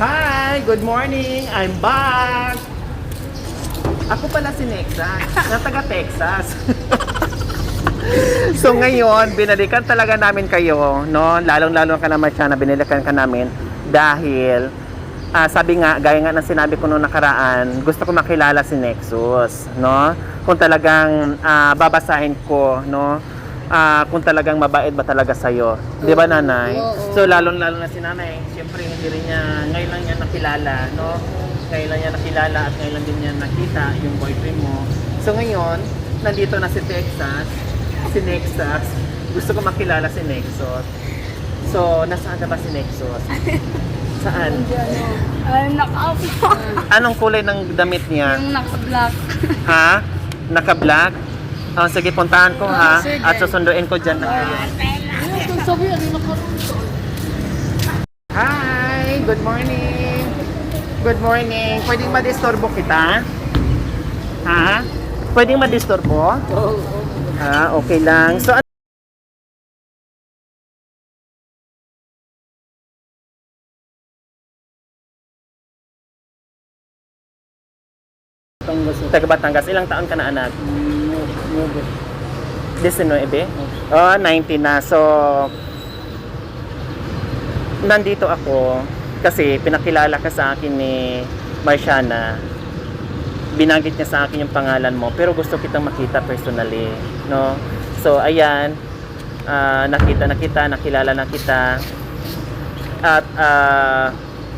Hi! Good morning! I'm back! Ako pala si Nexa, na taga Texas. So ngayon, binalikan talaga namin kayo, no? Lalong-lalo ka naman siya na binalikan ka namin dahil sabi nga, gaya nga ng sinabi ko noong nakaraan, gusto ko makilala si Nexus, no? Kung talagang babasahin ko, no? Kung talagang mabait ba talaga sa'yo. Di ba, nanay? So lalong-lalo na si nanay, siyempre hindi rin niya, ngayon lang niya nakilala, no? Ngayon lang niya nakilala at ngayon lang din niya nakita yung boyfriend mo. So ngayon, nandito na si Texas, si Nexus. Gusto ko makilala si Nexus. So, nasaan na ba si Nexus? Saan? Naka-up. Anong kulay ng damit niya? Yung naka-black. Ha? Naka-black? Oh, sige, puntahan ko ha. Sige. At susunduin ko dyan. Hi! Good morning! Good morning! Pwedeng madisturbo kita? Ha? Pwedeng madisturbo? Okay lang. So, taga Batangas. Ilang taon ka na, anak? 19? Oh, 19 na. So, nandito ako kasi pinakilala ka sa akin ni Marciana. Binanggit niya sa akin yung pangalan mo, pero gusto kitang makita personally, no? So, ayan, nakilala na kita. At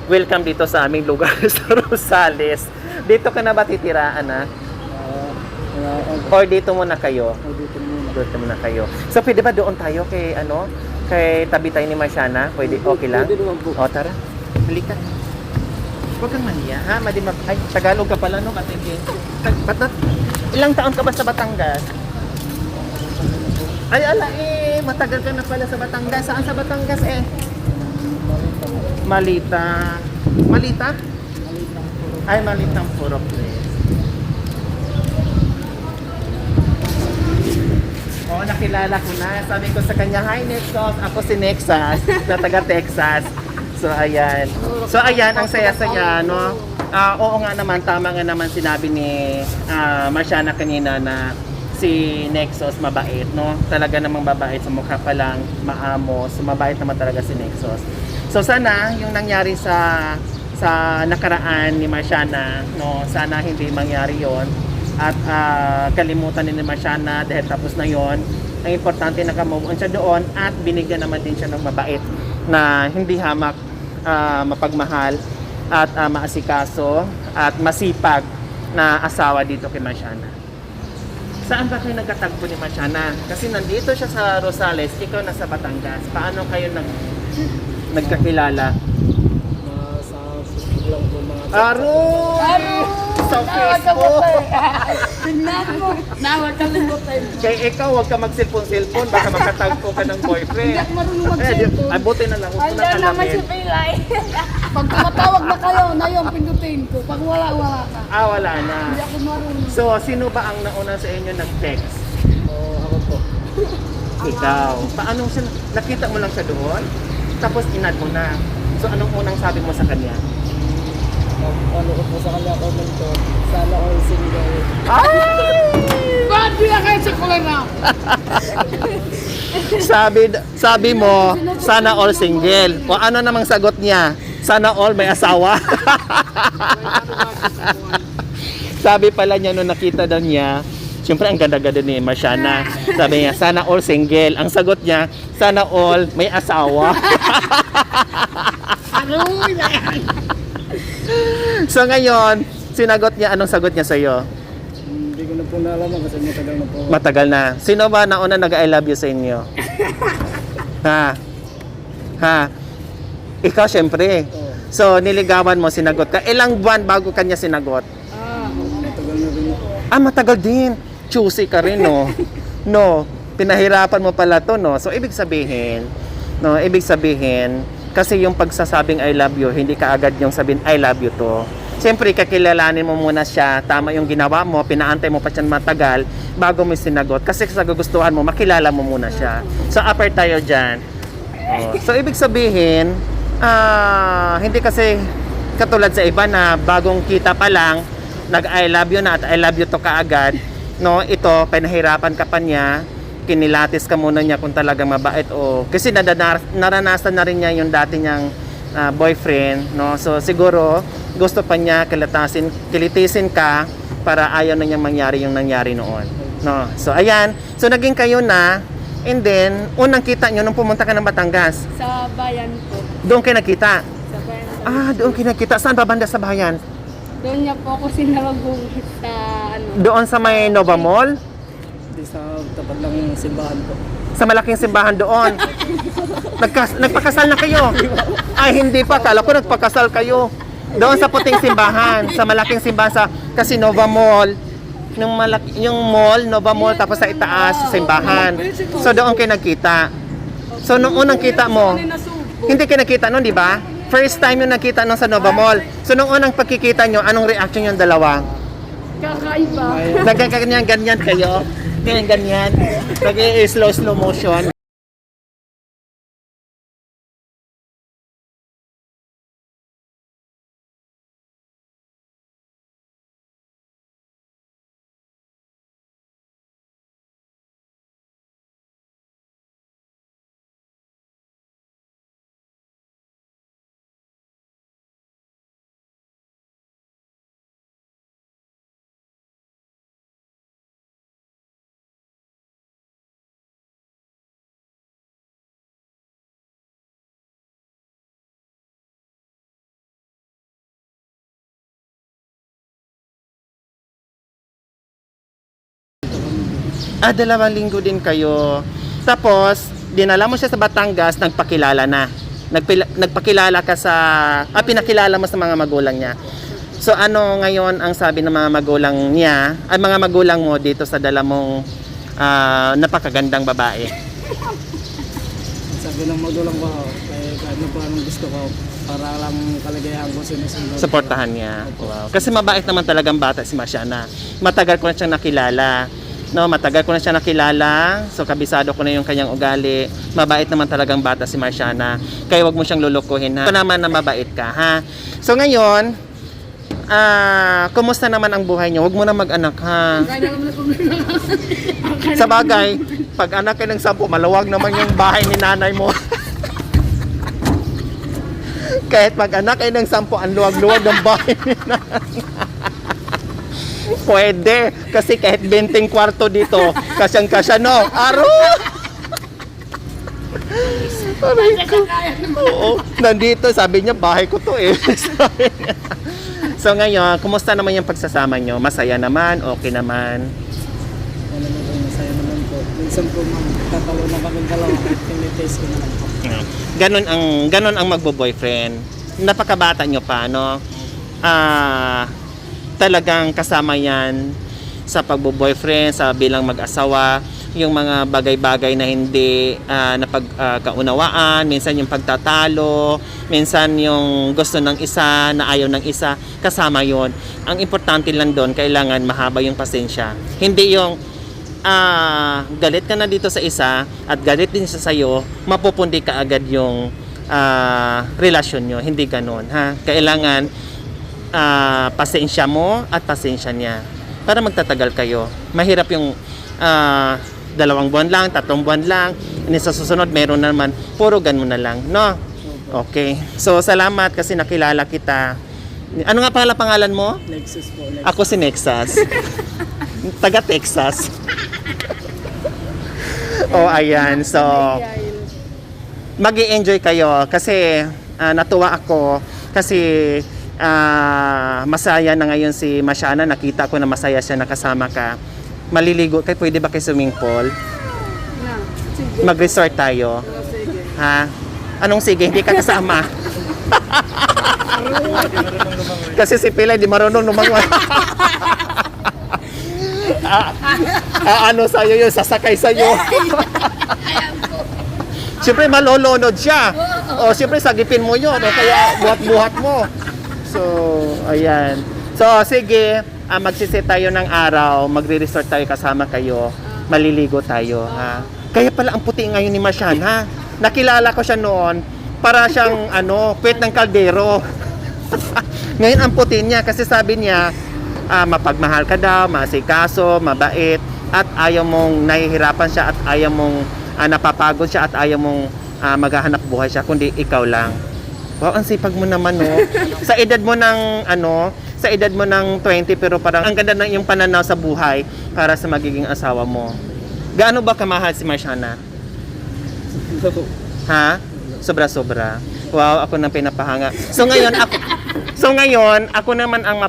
welcome dito sa aming lugar sa Rosales. Dito ka na ba titira, anak? Or dito muna kayo? Dito muna kayo. So, pwede ba doon tayo kay, kay tabi tayo ni Marciana? Pwede, okay lang? O, tara. Halika. Huwag kang maniya, ha? Ay, Tagalog ka pala, no? Ilang taon ka ba sa Batangas? Ay, matagal ka na pala sa Batangas. Saan sa Batangas, Malita. Malita? Ay, Malitang Puro Place. Oo, nakilala ko na. Sabi ko sa kanya, hi Nexus, ako si Nexus, na taga Texas. So, ayan. So, ayan, ang saya-saya, no? Oo nga naman, tama nga naman sinabi ni Marciana kanina na si Nexus mabait, no? Talaga namang mabait sa mukha pa lang, maamos, mabait naman talaga si Nexus. So, sana yung nangyari sa nakaraan ni Marciana, no? Sana hindi mangyari yon at kalimutan ni Marciana dahil tapos na yon. Ang importante naka-move on siya doon at binigyan naman din siya ng mabait na hindi hamak, mapagmahal at maasikaso at masipag na asawa dito kay Marciana. Saan ba kayo nagkatagpo ni Marciana? Kasi nandito siya sa Rosales, ikaw nasa Batangas. Paano kayo nagkakilala? Sa Facebook lang po mga Sa Facebook! Tignan mo. Nawag ka limutin. Kaya ikaw, huwag ka mag-cellphone-cellphone, baka makatagpo ka ng boyfriend. Hindi ako marunong mag-cellphone. Ay, buti na lang, huwag ko nang Andiyan naman si alamin. Pilay. Pag tumatawag na kayo, na yung pindutin ko. Pag wala ka. Wala na. Hindi ako marunong. So, sino ba ang nauna sa inyo nag-text? ako po. Ikaw. Paano nakita mo lang siya doon? Tapos inad mo na. So, anong unang sabi mo sa kanya? Ano ko po sa kanya comment ko, sana all single. Ba't di na kayo sa kulera? Sabi mo, sana all single. O ano namang sagot niya? Sana all may asawa. Sabi pala niya nung nakita daw niya, siyempre ang ganda-ganda ni Marciana. Sabi niya, sana all single. Ang sagot niya, sana all may asawa. So ngayon, sinagot niya, anong sagot niya sa'yo? Hindi ko na po nalaman kasi matagal na po. Matagal na. Sino ba nauna nag-I love you sa inyo? Ha? Ikaw syempre. So niligawan mo, sinagot ka. Ilang buwan bago kanya sinagot? Matagal na rin ako. Matagal din. Choosy ka rin, no? No, pinahirapan mo pala to, no? So ibig sabihin, kasi yung pagsasabing I love you, hindi ka agad yung sabihin I love you to. Siyempre, kakilalanin mo muna siya, tama yung ginawa mo, pinaantay mo pa siya matagal bago mo sinagot. Kasi sa gugustuhan mo, makilala mo muna siya. So, upper tayo dyan. So, ibig sabihin, hindi kasi katulad sa iba na bagong kita pa lang, nag-I love you na at I love you to kaagad. No, ito, pinahirapan ka pa niya, kinilatis ka muna niya kung talagang mabait o kasi naranasan na rin niya yung dati niyang boyfriend, no? So siguro gusto pa niya kilitisin ka para ayaw na niyang mangyari yung nangyari noon, no? So ayan, so naging kayo na, and then unang kita niyo nung pumunta ka ng Batangas. Sa bayan po. Doon kayo nakita. Sa bayan po. Doon kayo nakita. Saan ba banda sa bayan? Doon niya po ako sinalagong sa ano. Doon sa may Nova Mall? Di sa tapat ng simbahan po. Sa malaking simbahan doon. Nagpakasal na kayo? Ay, hindi pa. Kala ko nagpakasal kayo. Doon sa puting simbahan, sa malaking simbahan sa kasi Nova Mall. Yung mall, Nova Mall, tapos sa itaas, simbahan. So doon kayo nagkita. So nung unang kita mo, hindi kayo nakita noon, di ba? First time yung nakita nung sa Nova Mall. So nung unang pagkikita nyo, anong reaction yung dalawa? Kakaiba. Nagkaganyan-ganyan kayo? Ganyan-ganyan? Nag-slow motion? Dalawang linggo din kayo. Tapos, dinala mo siya sa Batangas, nagpakilala na. Nagpakilala ka sa, pinakilala mo sa mga magulang niya. So, ano ngayon ang sabi ng mga magulang niya, ay mga magulang mo dito sa dala mong napakagandang babae? Sabi ng magulang ko, ano pa ang gusto ko para lang kalagayan ko sinusunod. Suportahan niya. Wow. Kasi mabait naman talagang bata si Marciana. Matagal ko na siyang nakilala. No, matagal ko na siya nakilala. So kabisado ko na yung kanyang ugali. Mabait naman talagang bata si Marciana. Kaya wag mo siyang lulukuhin, ha. Ito naman na mabait ka, ha. So ngayon, kumusta naman ang buhay niyo? Wag mo na mag-anak, ha. Sa bagay, pag anak kayo ng 10, maluwag naman yung bahay ni nanay mo. Kahit pag anak kayo ng 10, ang luwag-luwag ng bahay ni nanay. Pwede, kasi kahit 20 kwarto dito, kasyang-kasya, no? Aro! Aray ko. Oo, nandito, sabi niya, bahay ko to eh. Sabi niya. So ngayon, kumusta naman yung pagsasama nyo? Masaya naman? Okay naman? Ano naman, masaya naman po. Minsan po magtatalo na kami dalawa at tinitest ko na lang po. Ganon ang magbo-boyfriend. Napakabata nyo pa, no? Talagang kasama yan sa pagbo-boyfriend, sa bilang mag-asawa, yung mga bagay-bagay na hindi napagkaunawaan, minsan yung pagtatalo, minsan yung gusto ng isa na ayaw ng isa, kasama yon. Ang importante lang doon, kailangan mahaba yung pasensya. Hindi yung galit ka na dito sa isa at galit din siya sa'yo, mapupundi ka agad yung relasyon nyo. Hindi ganon, ha? Kailangan pasensya mo at pasensya niya para magtatagal kayo. Mahirap yung 2 buwan lang, 3 buwan lang, sa susunod meron naman, puro ganun na lang, no? Okay, so salamat kasi nakilala kita. Ano nga pala pangalan mo? Lexus po. Lexus. Ako si Nexus. Taga Texas. Ayan, so mag-i-enjoy kayo kasi natuwa ako kasi masaya na ngayon si Marciana. Nakita ko na masaya siya, nakasama ka. Maliligo kayo, pwede ba kay swimming pool? Sige. Mag-resort tayo. Sige. Ha? Anong sige? Hindi ka kasama. Kasi si Pilay di marunong lumangoy. Ano sa'yo yun? Sasakay sa'yo. Siyempre malolonod siya. O siyempre sagipin mo yun. O kaya buhat-buhat mo. So, ayan. So, sige, magsiset tayo ng araw, magre-resort tayo kasama kayo, maliligo tayo, ha? Kaya pala ang puti ngayon ni Marciana. Nakilala ko siya noon, para siyang, puwet ng kaldero. Ngayon amputin niya kasi sabi niya, mapagmahal ka daw, masikaso, mabait, at ayaw mong nahihirapan siya at ayaw mong napapagod siya at ayaw mong maghahanap buhay siya, kundi ikaw lang. Wow, ang sipag mo naman, no? Sa edad mo ng, sa edad mo ng 20, pero parang ang ganda ng iyong pananaw sa buhay para sa magiging asawa mo. Gaano ba kamahal si Marciana? Ha? Sobra-sobra. Wow, ako nang pinapahanga. So ngayon, ako naman ang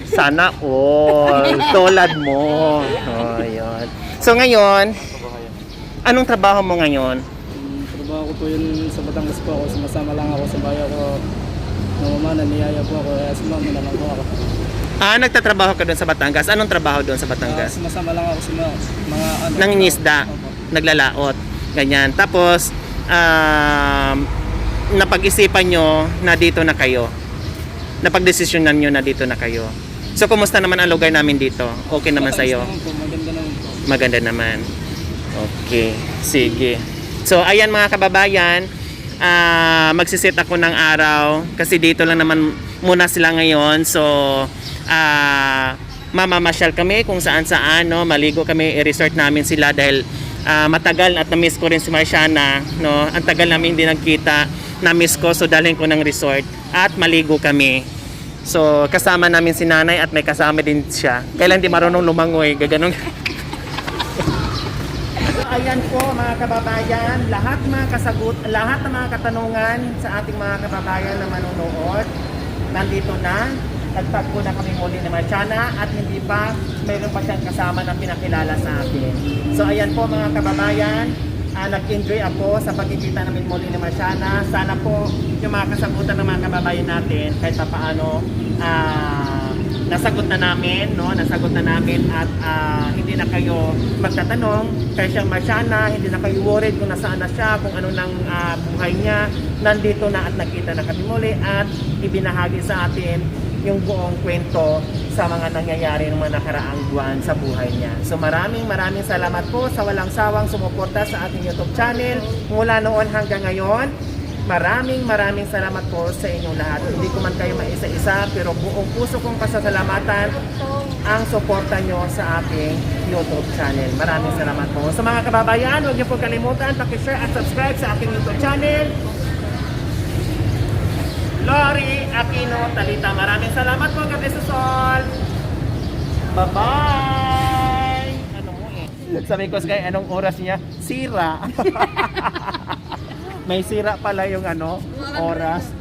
sana all. Tulad mo. Oh, yun. So ngayon, anong trabaho mo ngayon? Trabaho ko po yun sa Batangas po ako. Sumasama lang ako sa bayo ko. Namamana, niyaya po ako. Kaya sumama na lang po ako. Nagtatrabaho ka doon sa Batangas. Anong trabaho doon sa Batangas? Sumasama lang ako sa mga Nangingisda, Opo. naglalaot, ganyan. Tapos, napag-isipan nyo na dito na kayo. Napag-desisyonan nyo na dito na kayo. So, kumusta naman ang lugar namin dito? Okay naman sa'yo? Maganda naman po. Maganda naman. Okay, sige. So, ayan mga kababayan, magsiset ako ng araw kasi dito lang naman muna sila ngayon. So, mamamasyal kami kung saan-saan, no? Maligo kami, i-resort namin sila dahil matagal at na-miss ko rin si Marciana, no? Ang tagal namin hindi nagkita, na-miss ko, so dalhin ko ng resort at maligo kami. So, kasama namin si nanay at may kasama din siya. Kailan di marunong lumangoy, gaganong. So, ayan po mga kababayan, lahat ng mga katanungan sa ating mga kababayan na manonood, nandito na. Nagtagpo na kami muli ni Marciana at hindi pa, mayroon pa siyang kasama na pinakilala sa atin. So ayan po mga kababayan, nag-enjoy ako sa pagkikita namin muli ni Marciana. Sana po yung mga kasagutan ng mga kababayan natin kahit pa paano nasagot na namin, no? Nasagot na namin at hindi na kayo magtatanong kay siyang Marciana, hindi na kayo worried kung nasaan na siya, kung ano nang buhay niya. Nandito na at nakita na kami muli at ibinahagi sa atin yung buong kwento sa mga nangyayari ng mga nakaraang buwan sa buhay niya. So maraming salamat po sa walang sawang sumuporta sa ating YouTube channel mula noon hanggang ngayon. Maraming salamat po sa inyong lahat. Hindi ko man kayo maisa-isa, pero buong puso kong pasasalamatan ang suporta nyo sa ating YouTube channel. Maraming salamat po. Sa mga kababayan, huwag niyo po kalimutan paki-share at subscribe sa aking YouTube channel. Lori Aquino Talita. Maraming salamat po. God bless us all. Bye-bye! Ano mo eh? Sabi ko kay anong oras niya? Sira. May sira pala yung oras.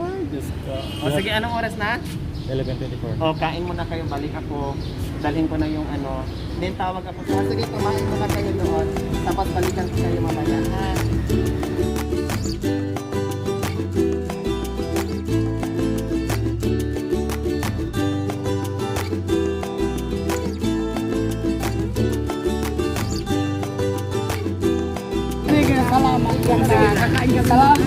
Ay, Diyos ko. O sige, anong oras na? 11:24. O, kain muna kayo. Balik ako. Dalhin ko na yung Then tawag ako. So, sige, kumain muna kayo doon. Tapos balikan ko kayo mamaya. Ha? Sige, salamat. Salamat.